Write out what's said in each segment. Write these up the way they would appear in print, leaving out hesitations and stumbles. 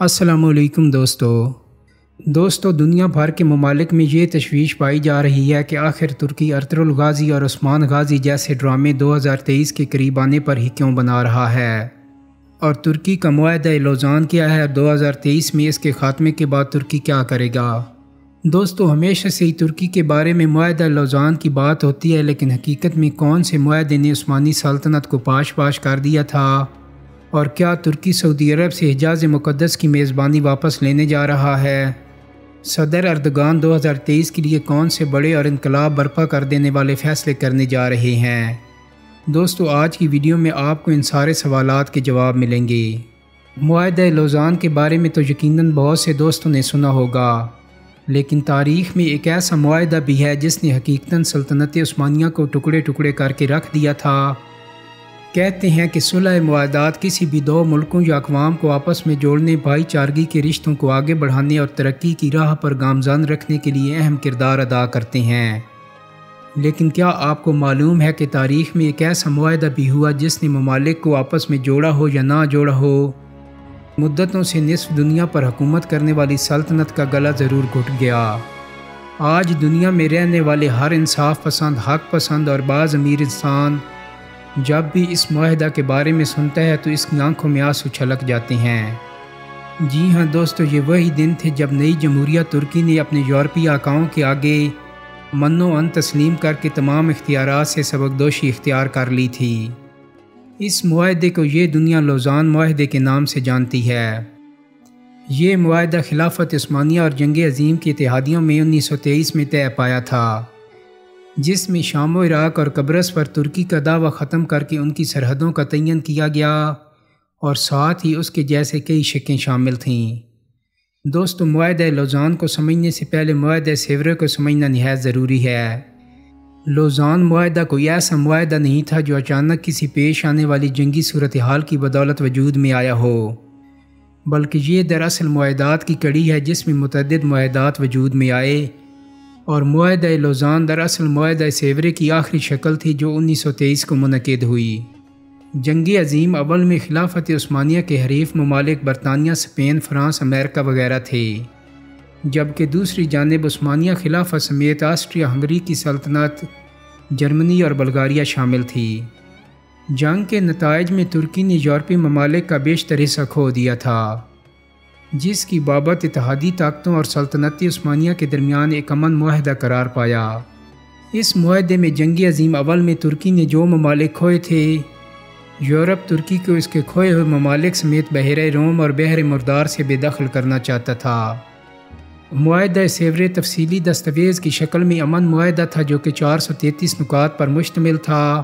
السلام علیکم دوستو دنیا بھر کے ممالک میں یہ تشویش پائی جا رہی ہے کہ آخر ترکی ارطغرل غازی اور عثمان غازی جیسے ڈرامے 2023 کے قریب آنے پر ہی کیوں بنا رہا ہے، اور ترکی کا معاہدہ لوزان کیا ہے اور 2023 میں اس کے خاتمے کے بعد ترکی کیا کرے گا۔ دوستو ہمیشہ سے ہی ترکی کے بارے میں معاہدہ لوزان کی بات ہوتی ہے، لیکن حقیقت میں کون سے معاہدے نے عثمانی سلطنت کو پاش کر دیا تھا، اور کیا ترکی سعودی عرب سے حجاز مقدس کی میزبانی واپس لینے جا رہا ہے؟ صدر اردگان 2023 کے لیے کون سے بڑے اور انقلاب برپا کر دینے والے فیصلے کرنے جا رہے ہیں؟ دوستو آج کی ویڈیو میں آپ کو ان سارے سوالات کے جواب ملیں گے۔ معاہدہ لوزان کے بارے میں تو یقیناً بہت سے دوستوں نے سنا ہوگا، لیکن تاریخ میں ایک ایسا معاہدہ بھی ہے جس نے حقیقتاً سلطنت عثمانیہ کو ٹکڑے ٹکڑے کر کے رکھ دیا تھا۔ کہتے ہیں کہ صلح معاہدات کسی بھی دو ملکوں یا اقوام کو آپس میں جوڑنے، بھائی چارگی کے رشتوں کو آگے بڑھانے اور ترقی کی راہ پر گامزن رکھنے کے لیے اہم کردار ادا کرتے ہیں۔ لیکن کیا آپ کو معلوم ہے کہ تاریخ میں ایک ایسا معاہدہ بھی ہوا جس نے ممالک کو آپس میں جوڑا ہو یا نہ جوڑا ہو؟ مدتوں سے نصف دنیا پر حکومت کرنے والی سلطنت کا گلا ضرور گھٹ گیا۔ آج دنیا میں رہنے والے ہر انصاف پسند، حق پسند اور باز امیر انسان جب بھی اس معاہدہ کے بارے میں سنتا ہے تو اس کی آنکھوں میں آنسو چھلک جاتے ہیں۔ جی ہاں دوستو، یہ وہی دن تھے جب نئی جمہوریہ ترکی نے اپنے یورپی آقاؤں کے آگے من و عن تسلیم کر کے تمام اختیارات سے سبکدوشی اختیار کر لی تھی۔ اس معاہدے کو یہ دنیا لوزان معاہدے کے نام سے جانتی ہے۔ یہ معاہدہ خلافت عثمانیہ اور جنگ عظیم کی اتحادیوں میں 1923 میں طے پایا تھا، جس میں شام و عراق اور قبرص پر ترکی کا دعویٰ ختم کر کے ان کی سرحدوں کا تعین کیا گیا، اور ساتھ ہی اس کے جیسے کئی شقیں شامل تھیں۔ دوستو معاہدہ لوزان کو سمجھنے سے پہلے معاہدہ سیورے کو سمجھنا نہایت ضروری ہے۔ لوزان معاہدہ کوئی ایسا معاہدہ نہیں تھا جو اچانک کسی پیش آنے والی جنگی صورتحال کی بدولت وجود میں آیا ہو، بلکہ یہ دراصل معاہدات کی کڑی ہے جس میں متعدد معاہدات وجود میں آئے، اور معاہدہ لوزان دراصل معاہدہ سیورے کی آخری شکل تھی جو 1923 کو منعقد ہوئی۔ جنگ عظیم اول میں خلافت عثمانیہ کے حریف ممالک برطانیہ، اسپین، فرانس، امریکہ وغیرہ تھے، جبکہ دوسری جانب عثمانیہ خلافت سمیت آسٹریا ہنگری کی سلطنت، جرمنی اور بلغاریہ شامل تھی۔ جنگ کے نتائج میں ترکی نے یورپی ممالک کا بیشتر حصہ کھو دیا تھا، جس کی بابت اتحادی طاقتوں اور سلطنت عثمانیہ کے درمیان ایک امن معاہدہ قرار پایا۔ اس معاہدے میں جنگ عظیم اول میں ترکی نے جو ممالک کھوئے تھے، یورپ ترکی کو اس کے کھوئے ہوئے ممالک سمیت بحیرہ روم اور بحر مردار سے بے دخل کرنا چاہتا تھا۔ معاہدہ سیورے تفصیلی دستاویز کی شکل میں امن معاہدہ تھا جو کہ 433 نکات پر مشتمل تھا،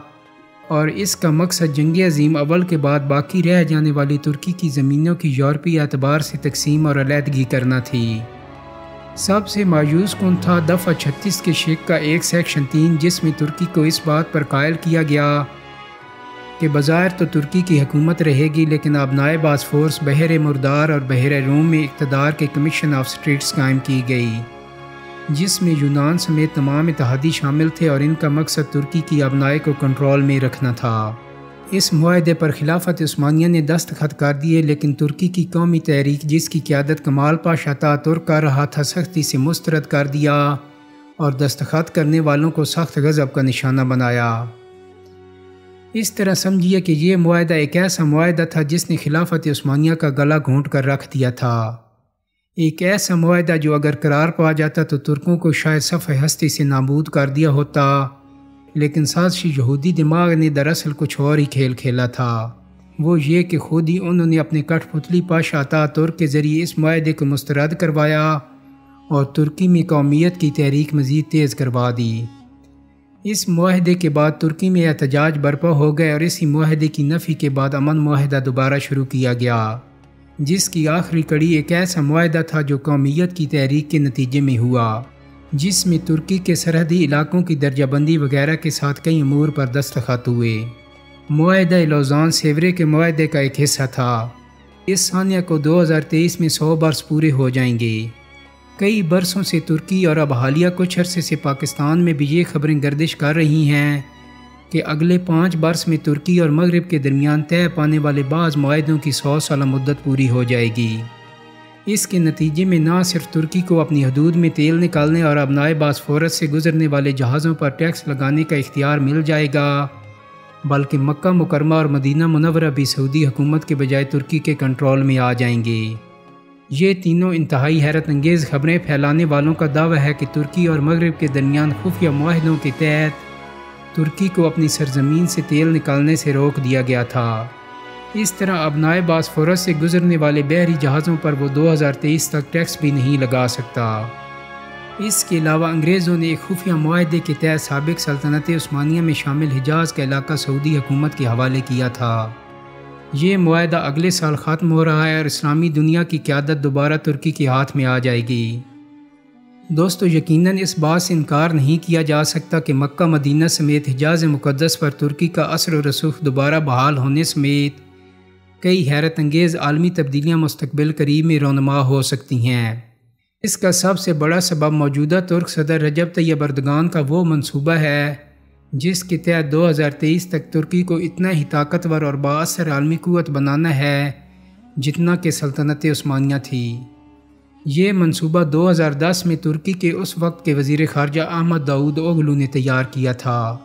اور اس کا مقصد جنگ عظیم اول کے بعد باقی رہ جانے والی ترکی کی زمینوں کی یورپی اعتبار سے تقسیم اور علیحدگی کرنا تھی۔ سب سے مایوس کن تھا دفعہ 36 کے شق کا ایک سیکشن 3، جس میں ترکی کو اس بات پر قائل کیا گیا کہ بظاہر تو ترکی کی حکومت رہے گی، لیکن آبنائے باسفورس، بحر مردار اور بحر روم میں اقتدار کے کمیشن آف اسٹیٹس قائم کی گئی، جس میں یونان سمیت تمام اتحادی شامل تھے، اور ان کا مقصد ترکی کی آبنائی کو کنٹرول میں رکھنا تھا۔ اس معاہدے پر خلافت عثمانیہ نے دستخط کر دیے، لیکن ترکی کی قومی تحریک جس کی قیادت کمال پاشا اتاتürk کر رہا تھا، سختی سے مسترد کر دیا اور دستخط کرنے والوں کو سخت غضب کا نشانہ بنایا۔ اس طرح سمجھیے کہ یہ معاہدہ ایک ایسا معاہدہ تھا جس نے خلافت عثمانیہ کا گلا گھونٹ کر رکھ دیا تھا، ایک ایسا معاہدہ جو اگر قرار پا جاتا تو ترکوں کو شاید صفحہ ہستی سے نابود کر دیا ہوتا، لیکن سازشی یہودی دماغ نے دراصل کچھ اور ہی کھیل کھیلا تھا۔ وہ یہ کہ خود ہی انہوں نے اپنے کٹھ پتلی پاشا اتاتürk کے ذریعے اس معاہدے کو مسترد کروایا اور ترکی میں قومیت کی تحریک مزید تیز کروا دی۔ اس معاہدے کے بعد ترکی میں احتجاج برپا ہو گئے، اور اسی معاہدے کی نفی کے بعد امن معاہدہ دوبارہ شروع کیا گیا، جس کی آخری کڑی ایک ایسا معاہدہ تھا جو قومیت کی تحریک کے نتیجے میں ہوا، جس میں ترکی کے سرحدی علاقوں کی درجہ بندی وغیرہ کے ساتھ کئی امور پر دستخط ہوئے۔ معاہدہ لوزان سیورے کے معاہدے کا ایک حصہ تھا۔ اس سانیہ کو 2023 میں 100 برس پورے ہو جائیں گے۔ کئی برسوں سے ترکی اور اب حالیہ کچھ عرصے سے پاکستان میں بھی یہ خبریں گردش کر رہی ہیں کہ اگلے 5 برس میں ترکی اور مغرب کے درمیان طے پانے والے بعض معاہدوں کی 100 سالہ مدت پوری ہو جائے گی۔ اس کے نتیجے میں نہ صرف ترکی کو اپنی حدود میں تیل نکالنے اور ابنائے باسفورس سے گزرنے والے جہازوں پر ٹیکس لگانے کا اختیار مل جائے گا، بلکہ مکہ مکرمہ اور مدینہ منورہ بھی سعودی حکومت کے بجائے ترکی کے کنٹرول میں آ جائیں گے۔ یہ تینوں انتہائی حیرت انگیز خبریں پھیلانے والوں کا دعویٰ ہے کہ ترکی اور مغرب کے درمیان خفیہ معاہدوں کے تحت ترکی کو اپنی سرزمین سے تیل نکالنے سے روک دیا گیا تھا۔ اس طرح ابنائے باسفورس سے گزرنے والے بحری جہازوں پر وہ 2023 تک ٹیکس بھی نہیں لگا سکتا۔ اس کے علاوہ انگریزوں نے ایک خفیہ معاہدے کے تحت سابق سلطنت عثمانیہ میں شامل حجاز کا علاقہ سعودی حکومت کے حوالے کیا تھا۔ یہ معاہدہ اگلے سال ختم ہو رہا ہے اور اسلامی دنیا کی قیادت دوبارہ ترکی کے ہاتھ میں آ جائے گی۔ دوستو، یقیناً اس بات سے انکار نہیں کیا جا سکتا کہ مکہ مدینہ سمیت حجاز مقدس پر ترکی کا اثر و رسوخ دوبارہ بحال ہونے سمیت کئی حیرت انگیز عالمی تبدیلیاں مستقبل قریب میں رونما ہو سکتی ہیں۔ اس کا سب سے بڑا سبب موجودہ ترک صدر رجب طیب اردگان کا وہ منصوبہ ہے جس کے تحت 2023 تک ترکی کو اتنا ہی طاقتور اور بااثر عالمی قوت بنانا ہے جتنا کہ سلطنت عثمانیہ تھی۔ یہ منصوبہ 2010 میں ترکی کے اس وقت کے وزیر خارجہ احمد داؤد اوغلو نے تیار کیا تھا،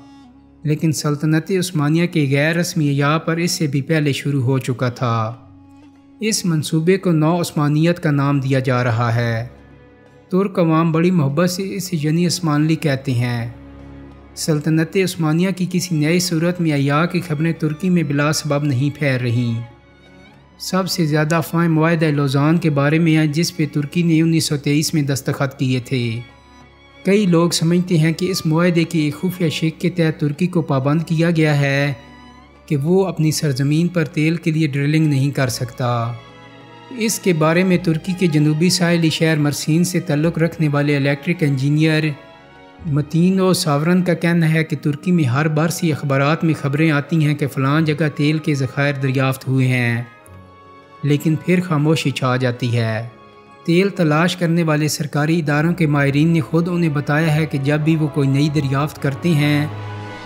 لیکن سلطنت عثمانیہ کے غیر رسمی ایام پر اس سے بھی پہلے شروع ہو چکا تھا۔ اس منصوبے کو نو عثمانیت کا نام دیا جا رہا ہے۔ ترک عوام بڑی محبت سے اسے یعنی عثمانلی کہتے ہیں۔ سلطنت عثمانیہ کی کسی نئی صورت میں عیاء کی خبریں ترکی میں بلا سبب نہیں پھیل رہیں۔ سب سے زیادہ افواہیں معاہدہ لوزان کے بارے میں ہیں جس پہ ترکی نے 1923 میں دستخط کیے تھے۔ کئی لوگ سمجھتے ہیں کہ اس معاہدے کے ایک خفیہ شق کے تحت ترکی کو پابند کیا گیا ہے کہ وہ اپنی سرزمین پر تیل کے لیے ڈرلنگ نہیں کر سکتا۔ اس کے بارے میں ترکی کے جنوبی ساحلی شہر مرسین سے تعلق رکھنے والے الیکٹرک انجینئر متین و ساورن کا کہنا ہے کہ ترکی میں ہر برسی اخبارات میں خبریں آتی ہیں کہ فلاں جگہ تیل کے ذخائر دریافت ہوئے ہیں، لیکن پھر خاموشی چھا جاتی ہے۔ تیل تلاش کرنے والے سرکاری اداروں کے ماہرین نے خود انہیں بتایا ہے کہ جب بھی وہ کوئی نئی دریافت کرتے ہیں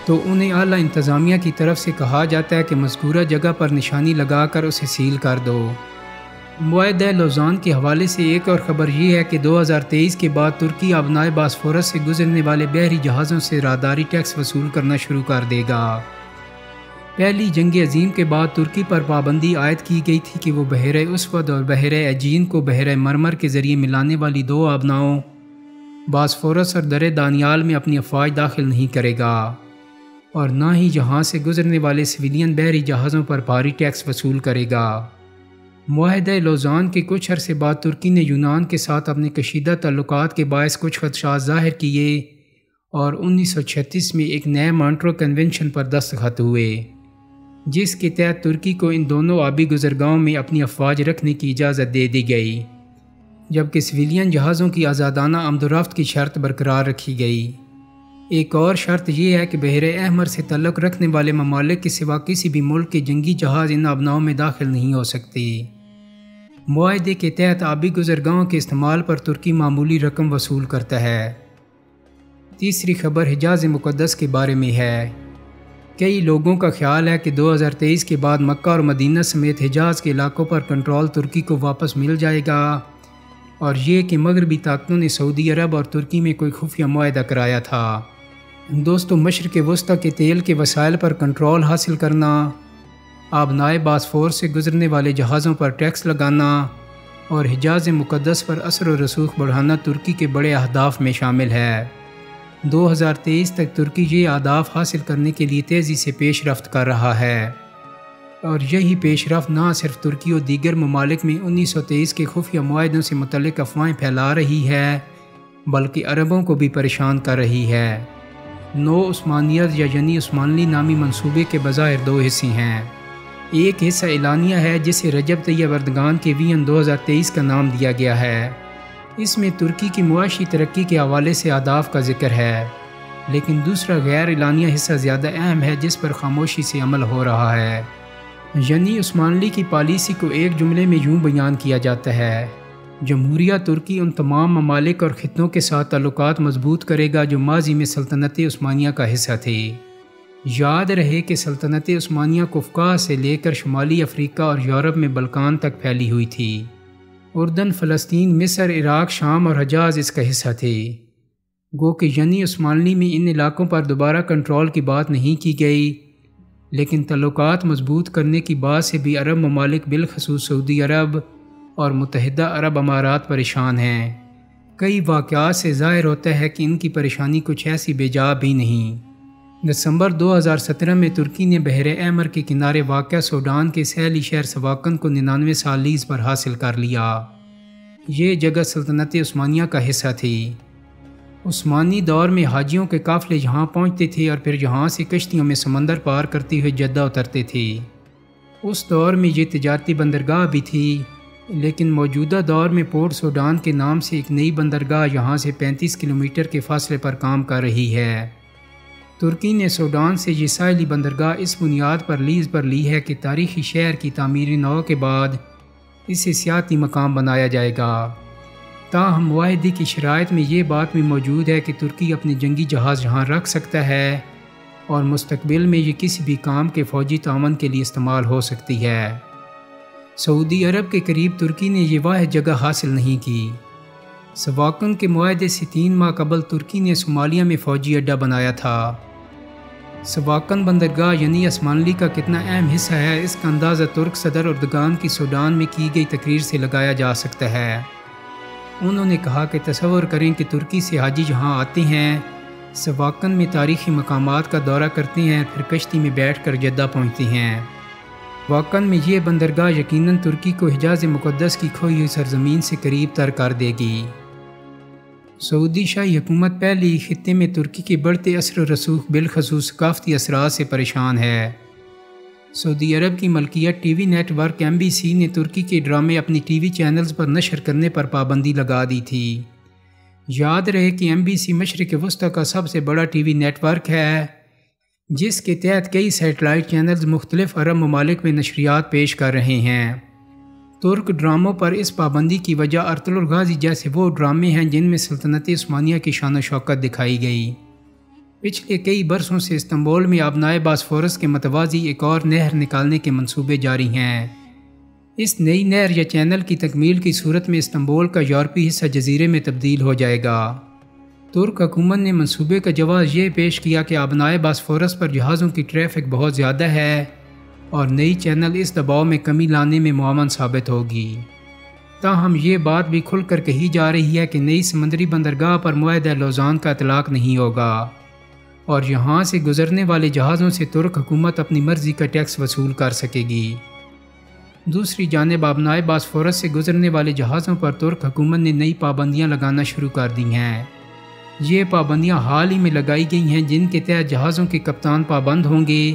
تو انہیں اعلیٰ انتظامیہ کی طرف سے کہا جاتا ہے کہ مذکورہ جگہ پر نشانی لگا کر اسے سیل کر دو۔ معاہدہ لوزان کے حوالے سے ایک اور خبر یہ ہے کہ 2023 کے بعد ترکی ابنائے باسفورس سے گزرنے والے بحری جہازوں سے راہداری ٹیکس وصول کرنا شروع کر دے گا۔ پہلی جنگ عظیم کے بعد ترکی پر پابندی عائد کی گئی تھی کہ وہ بحیرہ اسود اور بحیرہ ایجین کو بحیرہ مرمر کے ذریعے ملانے والی دو آبناؤں باسفورس اور درِ دانیال میں اپنی افواج داخل نہیں کرے گا، اور نہ ہی جہاں سے گزرنے والے سویلین بحری جہازوں پر بھاری ٹیکس وصول کرے گا۔ معاہدہ لوزان کے کچھ عرصے بعد ترکی نے یونان کے ساتھ اپنے کشیدہ تعلقات کے باعث کچھ خدشات ظاہر کیے اور 1936 میں ایک نئے مانٹرو کنونشن پر دستخط ہوئے، جس کے تحت ترکی کو ان دونوں آبی گزرگاہوں میں اپنی افواج رکھنے کی اجازت دے دی گئی، جبکہ سویلین جہازوں کی آزادانہ آمد و رفت کی شرط برقرار رکھی گئی۔ ایک اور شرط یہ ہے کہ بحیرہ احمر سے تعلق رکھنے والے ممالک کے سوا کسی بھی ملک کے جنگی جہاز ان آبناؤں میں داخل نہیں ہو سکتے۔ معاہدے کے تحت آبی گزرگاہوں کے استعمال پر ترکی معمولی رقم وصول کرتا ہے۔ تیسری خبر حجاز مقدس کے بارے میں ہے۔ کئی لوگوں کا خیال ہے کہ 2023 کے بعد مکہ اور مدینہ سمیت حجاز کے علاقوں پر کنٹرول ترکی کو واپس مل جائے گا، اور یہ کہ مغربی طاقتوں نے سعودی عرب اور ترکی میں کوئی خفیہ معاہدہ کرایا تھا۔ دوستو، مشرق وسطیٰ کے تیل کے وسائل پر کنٹرول حاصل کرنا، آبنائے باسفورس سے گزرنے والے جہازوں پر ٹیکس لگانا اور حجاز مقدس پر اثر و رسوخ بڑھانا ترکی کے بڑے اہداف میں شامل ہے۔ 2023 تک ترکی یہ اہداف حاصل کرنے کے لیے تیزی سے پیش رفت کر رہا ہے، اور یہی پیش رفت نہ صرف ترکی اور دیگر ممالک میں 1923 کے خفیہ معاہدوں سے متعلق افواہیں پھیلا رہی ہے، بلکہ عربوں کو بھی پریشان کر رہی ہے۔ نو عثمانیت یا یعنی عثمانلی نامی منصوبے کے بظاہر دو حصے ہیں۔ ایک حصہ اعلانیہ ہے جسے رجب طیب اردگان کے وین 2023 کا نام دیا گیا ہے۔ اس میں ترکی کی معاشی ترقی کے حوالے سے اہداف کا ذکر ہے، لیکن دوسرا غیر اعلانیہ حصہ زیادہ اہم ہے جس پر خاموشی سے عمل ہو رہا ہے۔ یعنی عثمانلی کی پالیسی کو ایک جملے میں یوں بیان کیا جاتا ہے: جمہوریہ ترکی ان تمام ممالک اور خطوں کے ساتھ تعلقات مضبوط کرے گا جو ماضی میں سلطنت عثمانیہ کا حصہ تھے۔ یاد رہے کہ سلطنت عثمانیہ قفقاز سے لے کر شمالی افریقہ اور یورپ میں بلقان تک پھیلی ہوئی تھی، اردن، فلسطین، مصر، عراق، شام اور حجاز اس کا حصہ تھے۔ گو کہ یعنی عثمانلی میں ان علاقوں پر دوبارہ کنٹرول کی بات نہیں کی گئی، لیکن تعلقات مضبوط کرنے کی بات سے بھی عرب ممالک بالخصوص سعودی عرب اور متحدہ عرب امارات پریشان ہیں۔ کئی واقعات سے ظاہر ہوتا ہے کہ ان کی پریشانی کچھ ایسی بے جا بھی نہیں۔ دسمبر 2017 میں ترکی نے بحر احمر کے کنارے واقع سوڈان کے ساحلی شہر سواکن کو 99 سال لیز پر حاصل کر لیا۔ یہ جگہ سلطنت عثمانیہ کا حصہ تھی۔ عثمانی دور میں حاجیوں کے قافلے یہاں پہنچتے تھے اور پھر یہاں سے کشتیوں میں سمندر پار کرتے ہوئے جدہ اترتے تھے۔ اس دور میں یہ تجارتی بندرگاہ بھی تھی، لیکن موجودہ دور میں پورٹ سوڈان کے نام سے ایک نئی بندرگاہ یہاں سے 35 کلومیٹر کے فاصلے پر کام کر رہی ہے۔ ترکی نے سوڈان سے یہ ساحلی بندرگاہ اس بنیاد پر لیز پر لی ہے کہ تاریخی شہر کی تعمیر نو کے بعد اسے سیاحتی مقام بنایا جائے گا۔ تاہم معاہدے کی شرائط میں یہ بات بھی موجود ہے کہ ترکی اپنے جنگی جہاز یہاں رکھ سکتا ہے اور مستقبل میں یہ کسی بھی کام کے فوجی تعاون کے لیے استعمال ہو سکتی ہے۔ سعودی عرب کے قریب ترکی نے یہ واحد جگہ حاصل نہیں کی۔ سواکن کے معاہدے سے 3 ماہ قبل ترکی نے صومالیہ میں فوجی اڈہ بنایا تھا۔ سواکن بندرگاہ یعنی عثمانلی کا کتنا اہم حصہ ہے، اس کا اندازہ ترک صدر اردگان کی سوڈان میں کی گئی تقریر سے لگایا جا سکتا ہے۔ انہوں نے کہا کہ تصور کریں کہ ترکی سے حاجی یہاں آتے ہیں، سواکن میں تاریخی مقامات کا دورہ کرتے ہیں، پھر کشتی میں بیٹھ کر جدہ پہنچتے ہیں۔ واقعاً میں یہ بندرگاہ یقیناً ترکی کو حجاز مقدس کی کھوئی ہوئی سرزمین سے قریب تر کر دے گی۔ سعودی شاہی حکومت پہلے ہی خطے میں ترکی کے بڑھتے اثر و رسوخ بالخصوص ثقافتی اثرات سے پریشان ہے۔ سعودی عرب کی ملکیت T V network MBC نے ترکی کے ڈرامے اپنی ٹی وی چینلز پر نشر کرنے پر پابندی لگا دی تھی۔ یاد رہے کہ MBC مشرق وسطی کا سب سے بڑا ٹی وی نیٹ ورک ہے، جس کے تحت کئی سیٹلائٹ چینلز مختلف عرب ممالک میں نشریات پیش کر رہے ہیں۔ ترک ڈراموں پر اس پابندی کی وجہ ارطغرل غازی جیسے وہ ڈرامے ہیں جن میں سلطنت عثمانیہ کی شان و شوکت دکھائی گئی۔ پچھلے کئی برسوں سے استنبول میں آبنائے باسفورس کے متوازی ایک اور نہر نکالنے کے منصوبے جاری ہیں۔ اس نئی نہر یا چینل کی تکمیل کی صورت میں استنبول کا یورپی حصہ جزیرے میں تبدیل ہو جائے گا۔ ترک حکومت نے منصوبے کا جواز یہ پیش کیا کہ آبنائے باسفورس پر جہازوں کی ٹریفک بہت زیادہ ہے اور نئی چینل اس دباؤ میں کمی لانے میں معاون ثابت ہوگی۔ تاہم یہ بات بھی کھل کر کہی جا رہی ہے کہ نئی سمندری بندرگاہ پر معاہدہ لوزان کا اطلاق نہیں ہوگا اور یہاں سے گزرنے والے جہازوں سے ترک حکومت اپنی مرضی کا ٹیکس وصول کر سکے گی۔ دوسری جانب آبنائے باسفورس سے گزرنے والے جہازوں پر ترک حکومت نے نئی پابندیاں لگانا شروع کر دی ہیں۔ یہ پابندیاں حال ہی میں لگائی گئی ہیں، جن کے تحت جہازوں کے کپتان پابند ہوں گے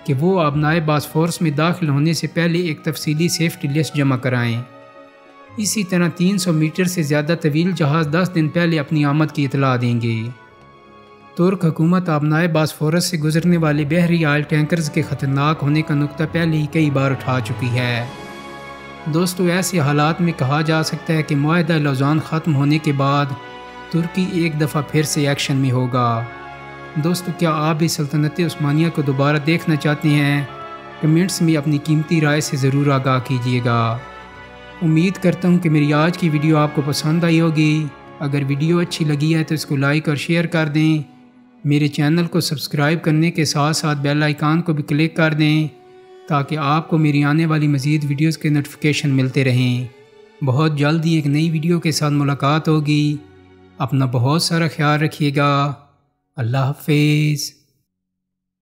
کہ وہ آبنائے باسفورس میں داخل ہونے سے پہلے ایک تفصیلی سیفٹی لسٹ جمع کرائیں۔ اسی طرح 300 میٹر سے زیادہ طویل جہاز 10 دن پہلے اپنی آمد کی اطلاع دیں گے۔ ترک حکومت آبنائے باسفورس سے گزرنے والے بحری آئل ٹینکرز کے خطرناک ہونے کا نقطہ پہلے ہی کئی بار اٹھا چکی ہے۔ دوستو، ایسے حالات میں کہا جا سکتا ہے کہ معاہدہ لوزان ختم ہونے کے بعد ترکی ایک دفعہ پھر سے ایکشن میں ہوگا۔ دوستو، کیا آپ بھی سلطنت عثمانیہ کو دوبارہ دیکھنا چاہتے ہیں؟ کمنٹس میں اپنی قیمتی رائے سے ضرور آگاہ کیجیے گا۔ امید کرتا ہوں کہ میری آج کی ویڈیو آپ کو پسند آئی ہوگی۔ اگر ویڈیو اچھی لگی ہے تو اس کو لائک اور شیئر کر دیں۔ میرے چینل کو سبسکرائب کرنے کے ساتھ ساتھ بیل آئیکن کو بھی کلک کر دیں تاکہ آپ کو میری آنے والی مزید ویڈیوز کے نوٹیفیکیشن ملتے رہیں۔ بہت جلد ہی ایک نئی ویڈیو کے ساتھ ملاقات ہوگی۔ اپنا بہت سارا خیال رکھیے گا۔ اللہ حافظ۔